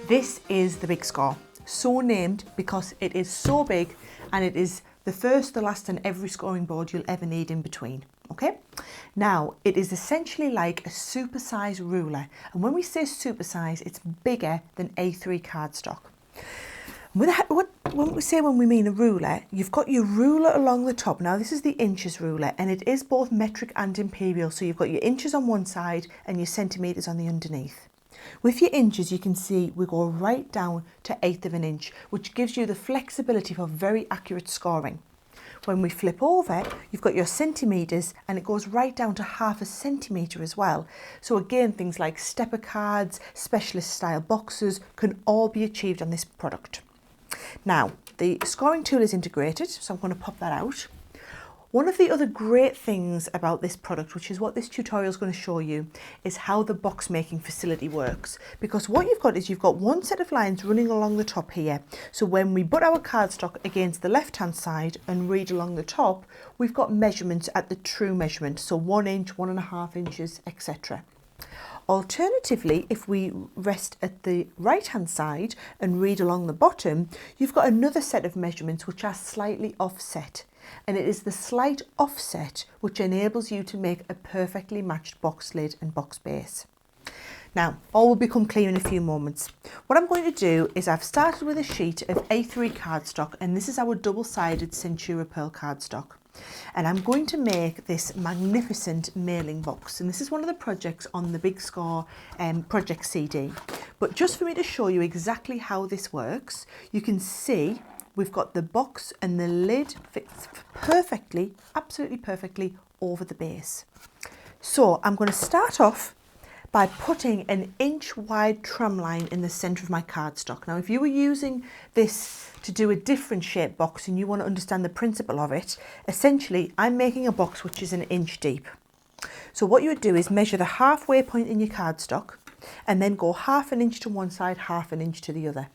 This is the big score, so named because it is so big and it is the first, the last and every scoring board you'll ever need in between. Okay, now it is essentially like a supersize ruler, and when we say supersize, it's bigger than A3 cardstock. When we mean a ruler, you've got your ruler along the top. Now this is the inches ruler, and it is both metric and imperial, so you've got your inches on one side and your centimetres on the underneath. With your inches, you can see we go right down to 1/8 of an inch, which gives you the flexibility for very accurate scoring. When we flip over, you've got your centimetres, and it goes right down to 1/2 centimetre as well. So again, things like stepper cards, specialist style boxes can all be achieved on this product. Now, the scoring tool is integrated, so I'm going to pop that out. One of the other great things about this product, which is what this tutorial is going to show you, is how the box making facility works. Because what you've got is you've got one set of lines running along the top here. So when we put our cardstock against the left hand side and read along the top, we've got measurements at the true measurement. So 1 inch, 1.5 inches, etc. Alternatively, if we rest at the right hand side and read along the bottom, you've got another set of measurements which are slightly offset. And it is the slight offset which enables you to make a perfectly matched box lid and box base. Now, all will become clear in a few moments. What I'm going to do is I've started with a sheet of A3 cardstock, and this is our double-sided Centura Pearl cardstock. And I'm going to make this magnificent mailing box, and this is one of the projects on the Big Score project CD. But just for me to show you exactly how this works, you can see we've got the box and the lid fits perfectly, absolutely perfectly over the base. So I'm going to start off by putting an inch wide tram line in the centre of my cardstock. Now, if you were using this to do a different shape box and you want to understand the principle of it, essentially I'm making a box which is 1 inch deep. So what you would do is measure the halfway point in your cardstock and then go 1/2 inch to one side, 1/2 inch to the other.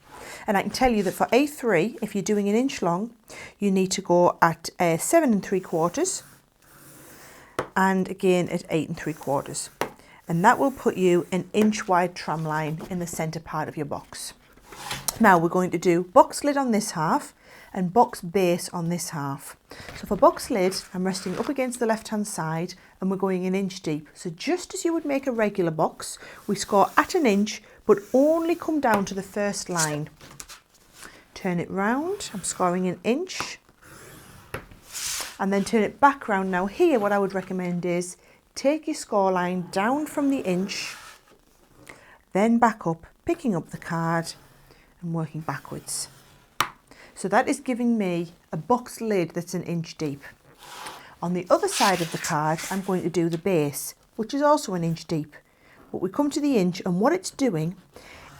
And I can tell you that for A3, if you're doing 1 inch long, you need to go at 7 3/4 and again at 8 3/4. And that will put you 1 inch wide tram line in the centre part of your box. Now we're going to do box lid on this half and box base on this half. So for box lid, I'm resting up against the left hand side and we're going 1 inch deep. So just as you would make a regular box, we score at 1 inch, but only come down to the first line. Turn it round, I'm scoring 1 inch, and then turn it back round. Now here, what I would recommend is take your score line down from the inch, then back up, picking up the card and working backwards. So that is giving me a box lid that's 1 inch deep. On the other side of the card, I'm going to do the base, which is also 1 inch deep. But we come to the inch, and what it's doing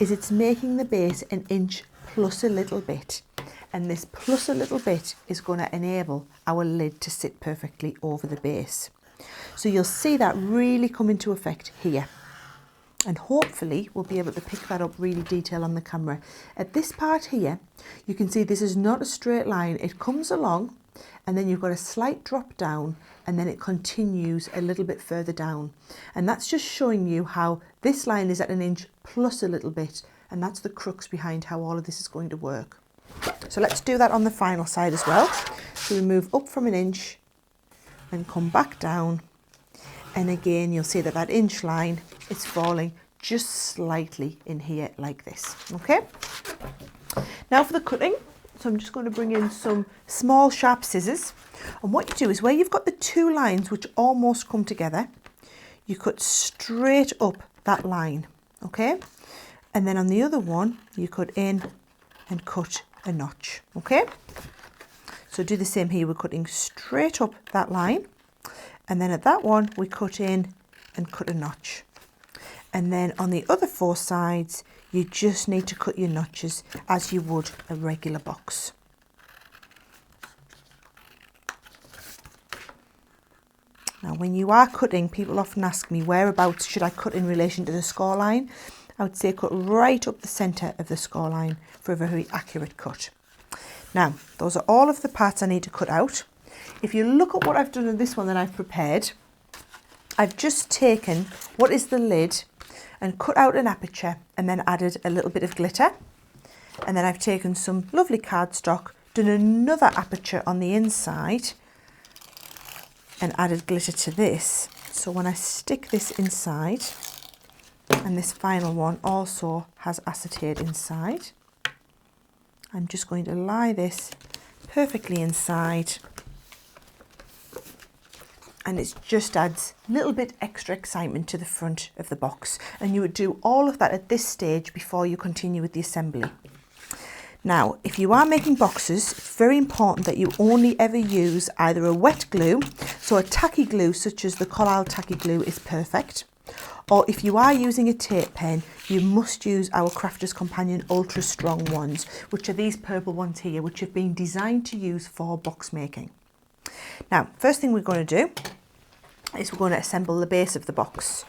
is it's making the base 1 inch plus a little bit. And this plus a little bit is going to enable our lid to sit perfectly over the base. So you'll see that really come into effect here. And hopefully we'll be able to pick that up really detailed on the camera. At this part here, you can see this is not a straight line. It comes along and then you've got a slight drop down and then it continues a little bit further down. And that's just showing you how this line is at 1 inch plus a little bit. And that's the crux behind how all of this is going to work. So let's do that on the final side as well. So we move up from 1 inch and come back down. And again, you'll see that that inch line is falling just slightly in here like this. Okay. Now for the cutting. So I'm just going to bring in some small sharp scissors. And what you do is where you've got the two lines which almost come together, you cut straight up that line. Okay. And then on the other one, you cut in and cut a notch. Okay. So do the same here. We're cutting straight up that line. And then at that one, we cut in and cut a notch. And then on the other 4 sides, you just need to cut your notches as you would a regular box. Now, when you are cutting, people often ask me, whereabouts should I cut in relation to the score line? I would say cut right up the centre of the score line for a very accurate cut. Now, those are all of the parts I need to cut out. If you look at what I've done in this one that I've prepared, I've just taken what is the lid and cut out an aperture and then added a little bit of glitter. And then I've taken some lovely cardstock, done another aperture on the inside and added glitter to this. So when I stick this inside, and this final one also has acetate inside, I'm just going to lie this perfectly inside, and it just adds a little bit extra excitement to the front of the box. And you would do all of that at this stage before you continue with the assembly. Now, if you are making boxes, it's very important that you only ever use either a wet glue, so a tacky glue such as the Collall tacky glue is perfect, or if you are using a tape pen, you must use our Crafter's Companion Ultra Strong ones, which are these purple ones here, which have been designed to use for box making. Now, first thing we're going to do is we're going to assemble the base of the box.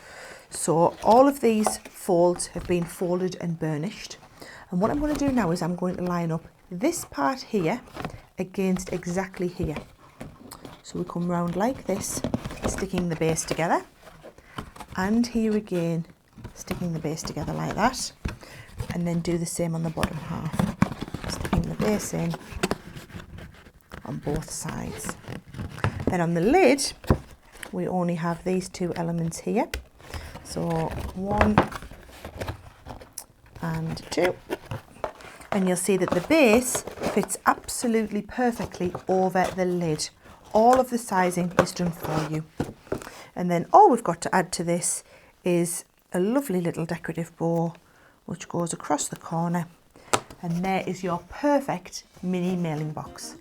So all of these folds have been folded and burnished. And what I'm going to do now is I'm going to line up this part here against exactly here. So we come round like this, sticking the base together. And here again, sticking the base together like that. And then do the same on the bottom half, sticking the base in on both sides. Then on the lid, we only have these two elements here. So 1 and 2. And you'll see that the base fits absolutely perfectly over the lid. All of the sizing is done for you. And then all we've got to add to this is a lovely little decorative bow which goes across the corner. And there is your perfect mini mailing box.